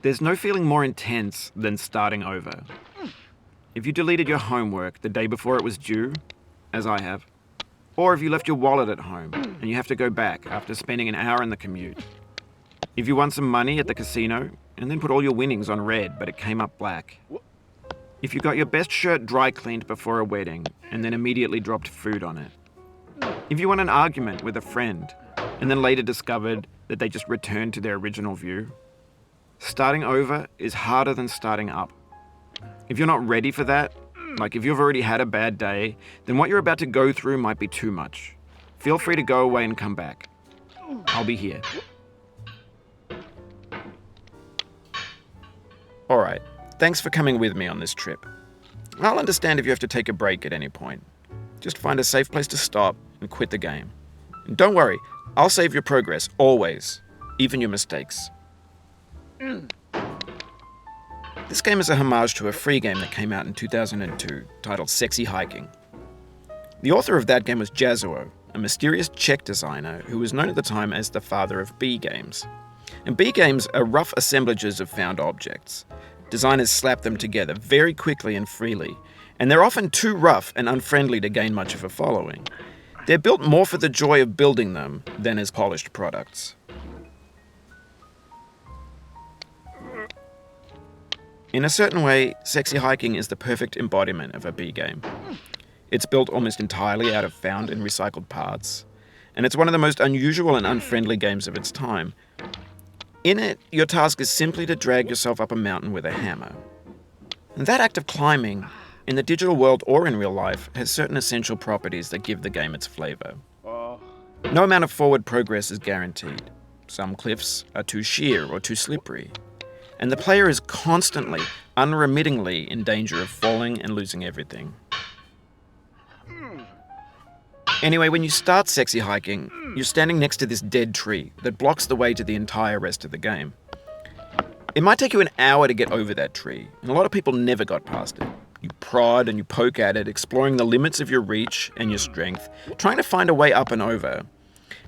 There's no feeling more intense than starting over. If you deleted your homework the day before it was due, as I have, or if you left your wallet at home and you have to go back after spending an hour in the commute. If you won some money at the casino and then put all your winnings on red but it came up black. If you got your best shirt dry cleaned before a wedding and then immediately dropped food on it. If you won an argument with a friend and then later discovered that they just returned to their original view. Starting over is harder than starting up. If you're not ready for that, like if you've already had a bad day, then what you're about to go through might be too much. Feel free to go away and come back. I'll be here. Alright, thanks for coming with me on this trip. I'll understand if you have to take a break at any point. Just find a safe place to stop and quit the game. And don't worry, I'll save your progress, always, even your mistakes. This game is a homage to a free game that came out in 2002, titled Sexy Hiking. The author of that game was Jazuo, a mysterious Czech designer who was known at the time as the father of B games. And B games are rough assemblages of found objects. Designers slap them together very quickly and freely, and they're often too rough and unfriendly to gain much of a following. They're built more for the joy of building them than as polished products. In a certain way, Sexy Hiking is the perfect embodiment of a B game. It's built almost entirely out of found and recycled parts, and it's one of the most unusual and unfriendly games of its time. In it, your task is simply to drag yourself up a mountain with a hammer. And that act of climbing, in the digital world or in real life, has certain essential properties that give the game its flavor. No amount of forward progress is guaranteed. Some cliffs are too sheer or too slippery. And the player is constantly, unremittingly in danger of falling and losing everything. Anyway, when you start Sexy Hiking, you're standing next to this dead tree that blocks the way to the entire rest of the game. It might take you an hour to get over that tree, and a lot of people never got past it. You prod and you poke at it, exploring the limits of your reach and your strength, trying to find a way up and over.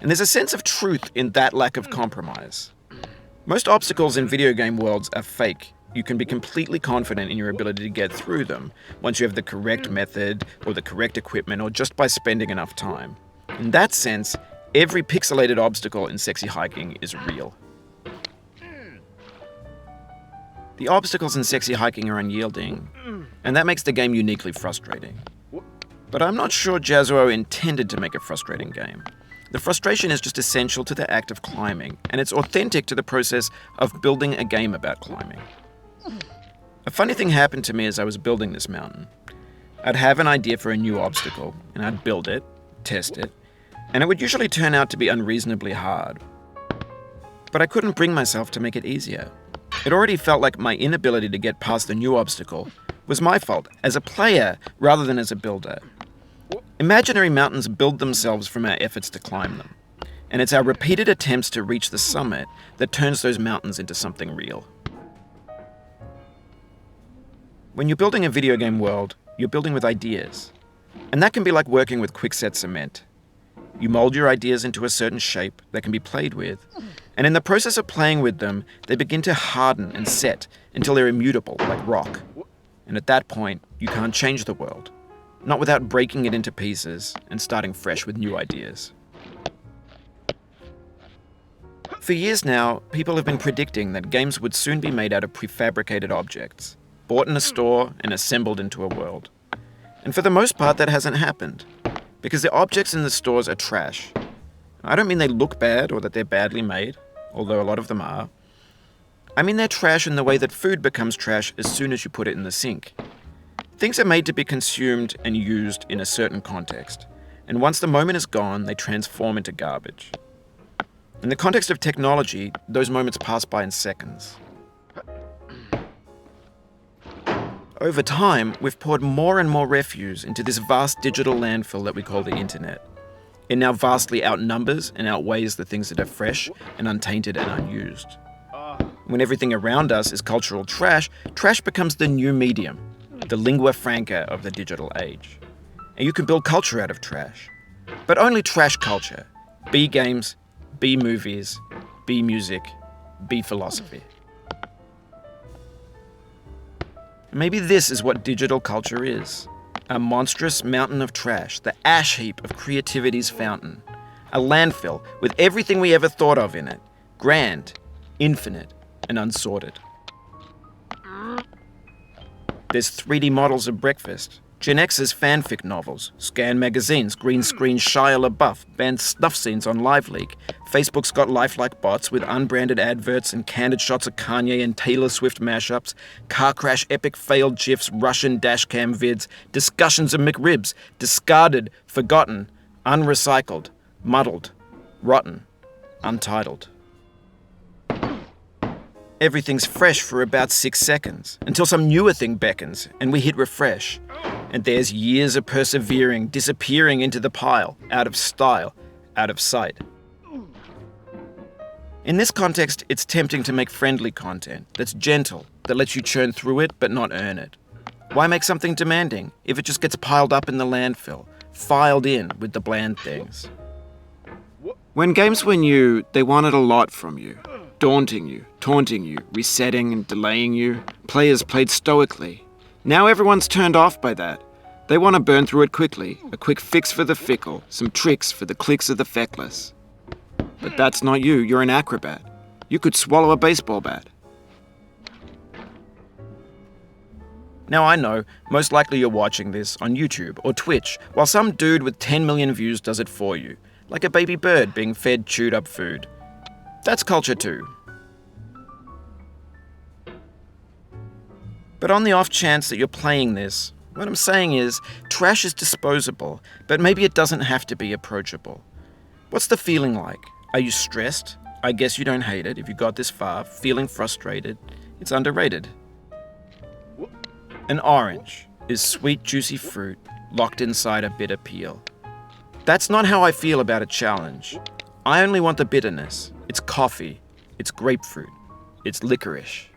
And there's a sense of truth in that lack of compromise. Most obstacles in video game worlds are fake. You can be completely confident in your ability to get through them once you have the correct method or the correct equipment or just by spending enough time. In that sense, every pixelated obstacle in Sexy Hiking is real. The obstacles in Sexy Hiking are unyielding, and that makes the game uniquely frustrating. But I'm not sure Jazuo intended to make a frustrating game. The frustration is just essential to the act of climbing, and it's authentic to the process of building a game about climbing. A funny thing happened to me as I was building this mountain. I'd have an idea for a new obstacle, and I'd build it, test it, and it would usually turn out to be unreasonably hard. But I couldn't bring myself to make it easier. It already felt like my inability to get past the new obstacle was my fault as a player rather than as a builder. Imaginary mountains build themselves from our efforts to climb them, and it's our repeated attempts to reach the summit that turns those mountains into something real. When you're building a video game world, you're building with ideas, and that can be like working with quickset cement. You mold your ideas into a certain shape that can be played with, and in the process of playing with them, they begin to harden and set until they're immutable, like rock. And at that point, you can't change the world. Not without breaking it into pieces and starting fresh with new ideas. For years now, people have been predicting that games would soon be made out of prefabricated objects, bought in a store and assembled into a world. And for the most part, that hasn't happened, because the objects in the stores are trash. I don't mean they look bad or that they're badly made, although a lot of them are. I mean they're trash in the way that food becomes trash as soon as you put it in the sink. Things are made to be consumed and used in a certain context, and once the moment is gone, they transform into garbage. In the context of technology, those moments pass by in seconds. Over time, we've poured more and more refuse into this vast digital landfill that we call the internet. It now vastly outnumbers and outweighs the things that are fresh and untainted and unused. When everything around us is cultural trash, trash becomes the new medium, the lingua franca of the digital age. And you can build culture out of trash. But only trash culture. B games, B movies, B music, B philosophy. Maybe this is what digital culture is. A monstrous mountain of trash, the ash heap of creativity's fountain. A landfill with everything we ever thought of in it. Grand, infinite, and unsorted. There's 3D models of breakfast, Gen X's fanfic novels, scan magazines, green screen Shia LaBeouf, banned snuff scenes on LiveLeak. Facebook's got lifelike bots with unbranded adverts and candid shots of Kanye and Taylor Swift mashups, car crash epic failed GIFs, Russian dashcam vids, discussions of McRibs, discarded, forgotten, unrecycled, muddled, rotten, untitled. Everything's fresh for about 6 seconds, until some newer thing beckons, and we hit refresh. And there's years of persevering, disappearing into the pile, out of style, out of sight. In this context, it's tempting to make friendly content that's gentle, that lets you churn through it but not earn it. Why make something demanding if it just gets piled up in the landfill, filed in with the bland things? When games were new, they wanted a lot from you. Daunting you, taunting you, resetting and delaying you. Players played stoically. Now everyone's turned off by that. They want to burn through it quickly, a quick fix for the fickle, some tricks for the clicks of the feckless. But that's not you, you're an acrobat. You could swallow a baseball bat. Now I know, most likely you're watching this on YouTube or Twitch, while some dude with 10 million views does it for you, like a baby bird being fed chewed up food. That's culture too. But on the off chance that you're playing this, what I'm saying is, trash is disposable, but maybe it doesn't have to be approachable. What's the feeling like? Are you stressed? I guess you don't hate it if you got this far. Feeling frustrated? It's underrated. An orange is sweet, juicy fruit locked inside a bitter peel. That's not how I feel about a challenge. I only want the bitterness. It's coffee. It's grapefruit. It's licorice.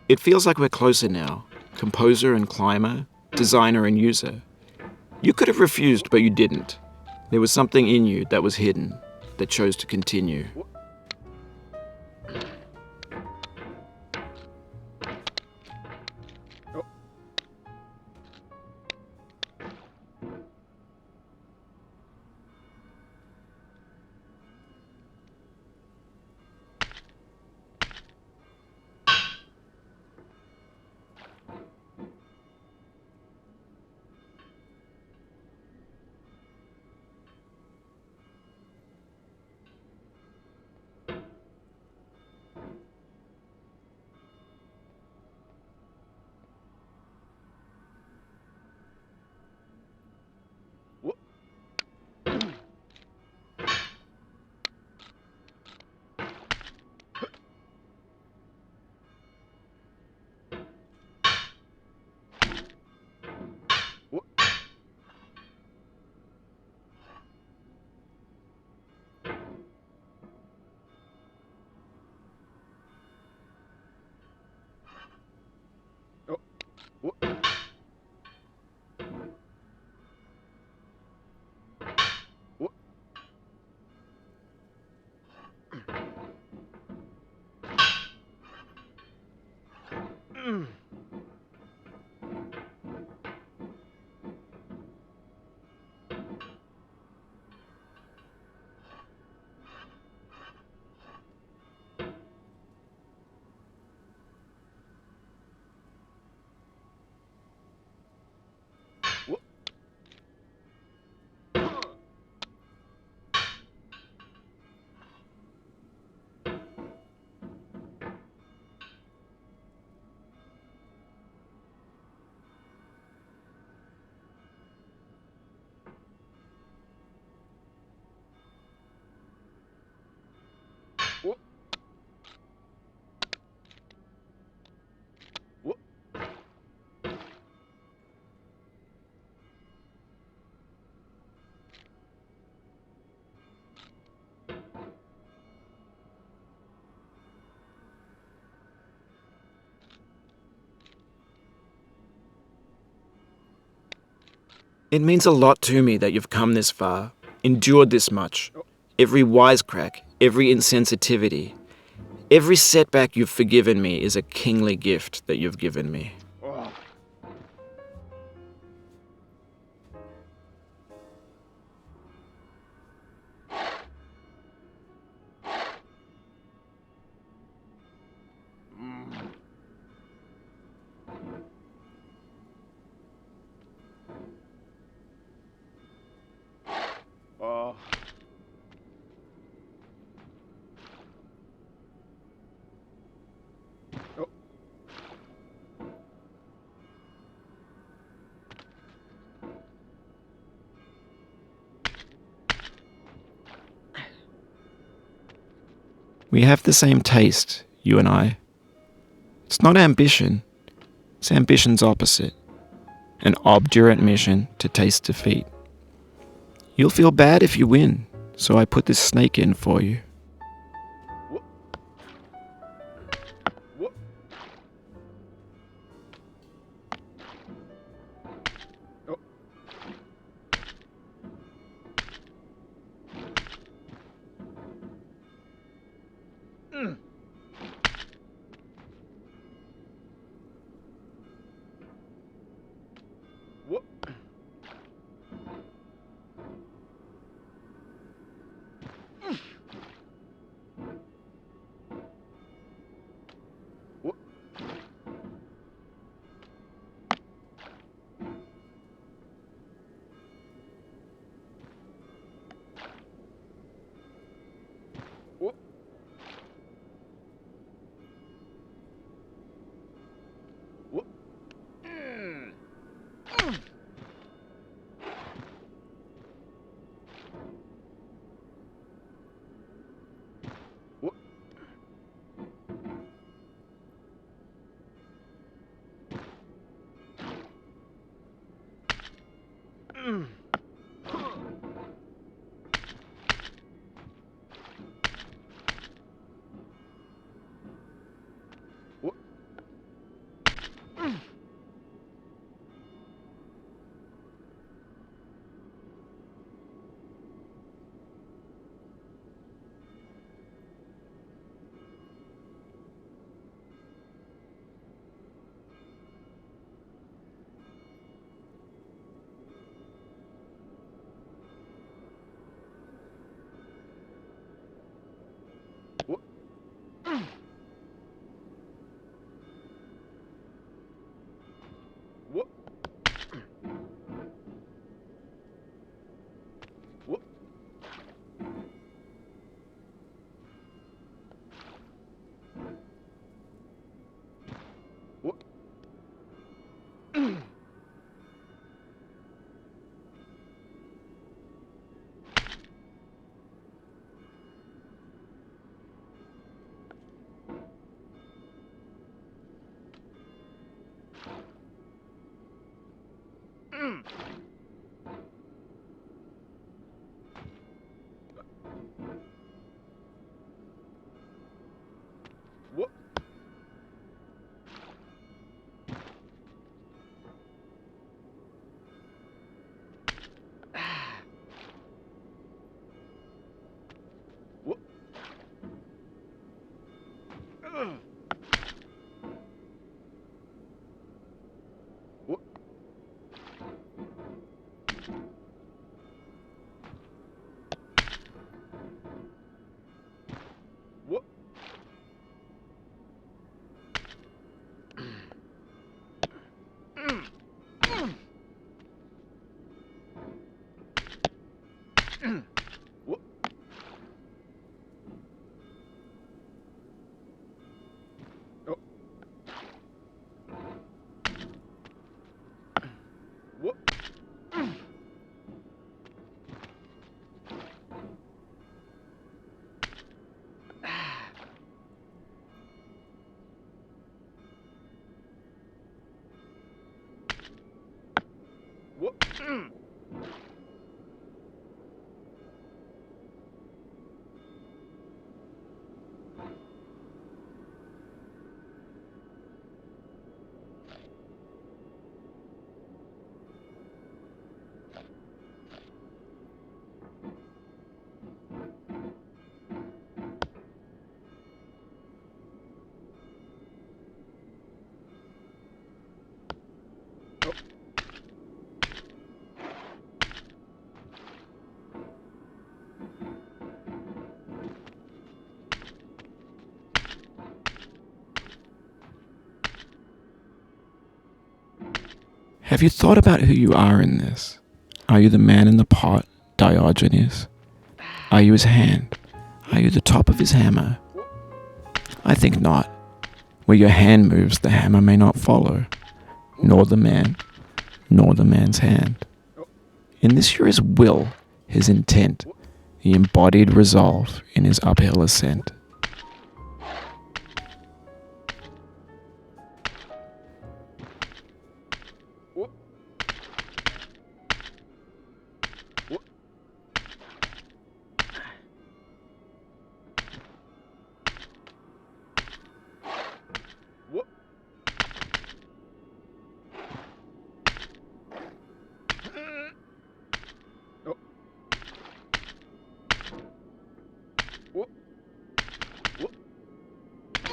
It feels like we're closer now, composer and climber, designer and user. You could have refused, but you didn't. There was something in you that was hidden, that chose to continue. It means a lot to me that you've come this far, endured this much. Every wisecrack, every insensitivity, every setback you've forgiven me is a kingly gift that you've given me. We have the same taste, you and I. It's not ambition. It's ambition's opposite. An obdurate mission to taste defeat. You'll feel bad if you win, so I put this snake in for you. Have you thought about who you are in this? Are you the man in the pot, Diogenes? Are you his hand? Are you the top of his hammer? I think not. Where your hand moves, the hammer may not follow, nor the man, nor the man's hand. In this you're his will, his intent, the embodied resolve in his uphill ascent.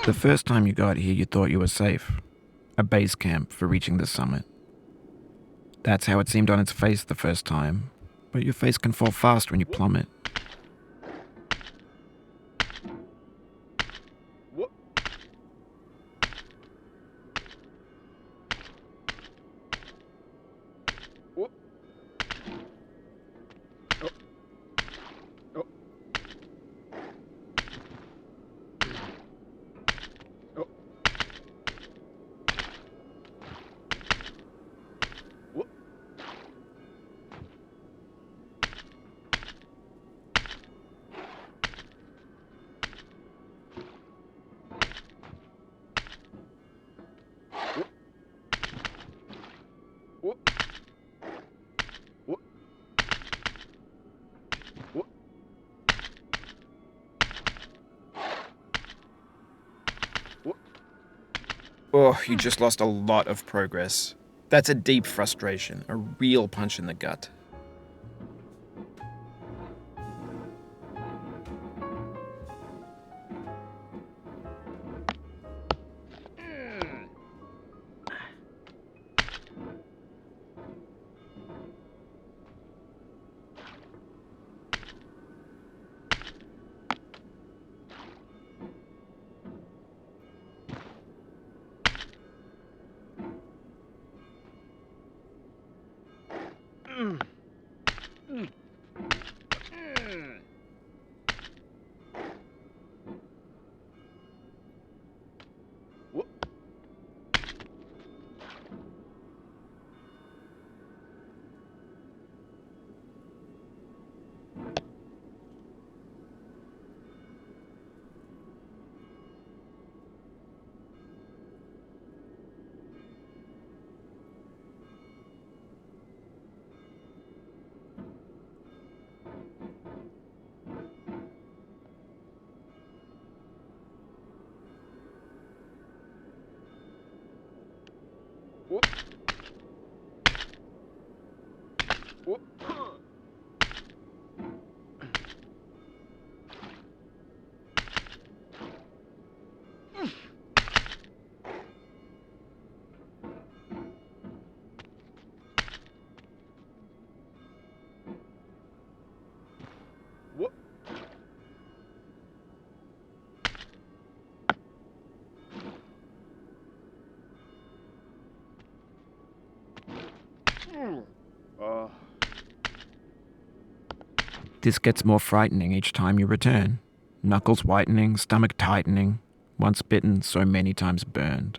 The first time you got here, you thought you were safe. A base camp for reaching the summit. That's how it seemed on its face the first time, but your face can fall fast when you plummet. Oh, you just lost a lot of progress. That's a deep frustration, a real punch in the gut. This gets more frightening each time you return. Knuckles whitening, stomach tightening. Once bitten, so many times burned.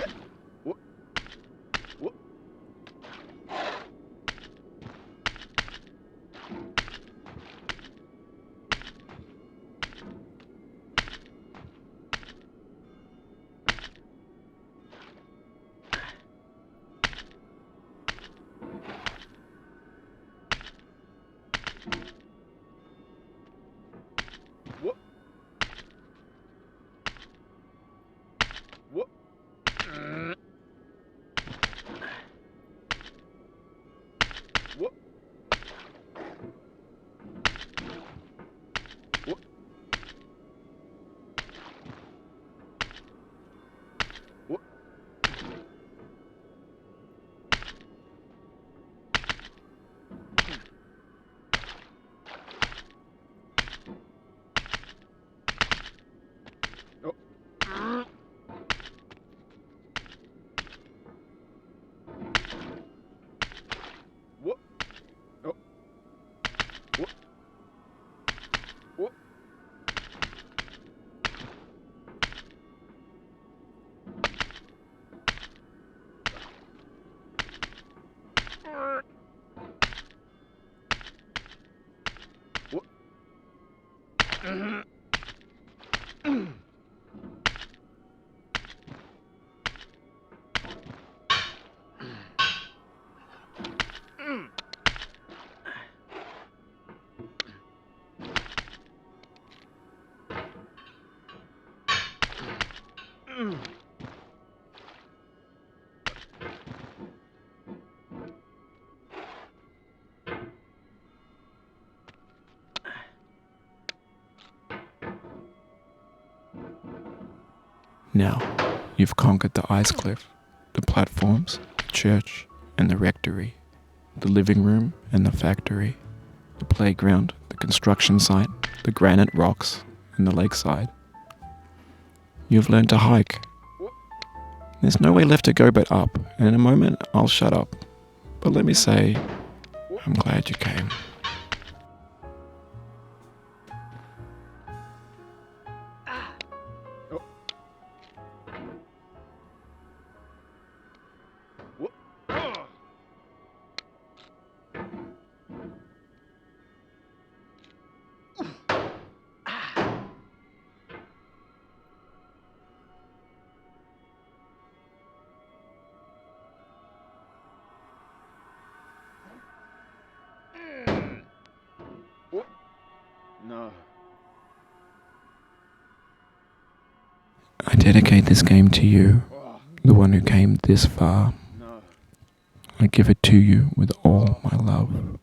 Now, you've conquered the ice cliff, the platforms, the church, and the rectory, the living room and the factory, the playground, the construction site, the granite rocks, and the lakeside. You've learned to hike. There's no way left to go but up, and in a moment I'll shut up. But let me say, I'm glad you came. No. I dedicate this game to you, the one who came this far. No. I give it to you with all my love.